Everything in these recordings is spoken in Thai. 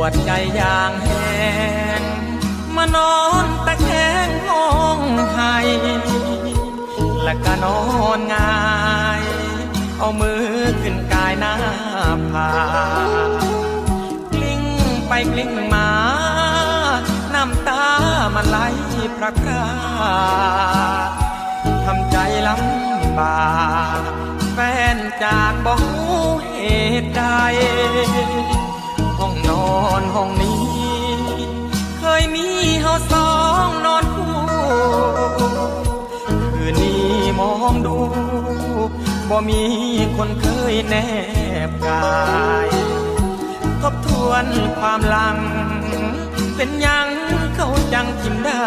วดใจอย่างแห้งมานอนตะแคงห้องไห้และก็นอนง่ายเอามือขึ้นกายหน้าผากลิ้งไปกลิ้งมาน้ำตามันไหลพรากพราทำใจลำบากแฟนจากบ่รู้เหตุใดห้องนอนห้องนี้เคยมีเฮาสองนอนคู่คืนนี้มองดูบ่มีคนเคยแนบกายทบทวนความหลังเป็นยังเขาจังทิมได้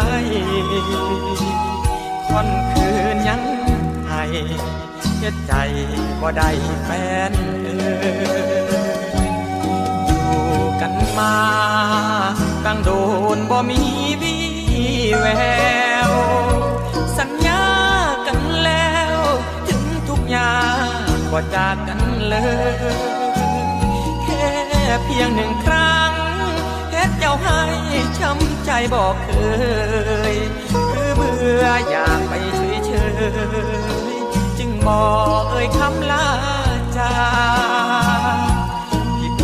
ค่อนคืนยังให้เจ็ดใจบ่ได้แฟนอยู่กันมาตั้งโดนบ่มีวี่แววสัญญากันแล้วถึงทุกอย่างบ่จากกันเลยแค่เพียงหนึ่งครั้งเฮ็ดเจ้าให้ช้ำใจบอกเคยคือเบื่ออยากไปเฉยๆจึงบอกเอ่ยคำลาจาก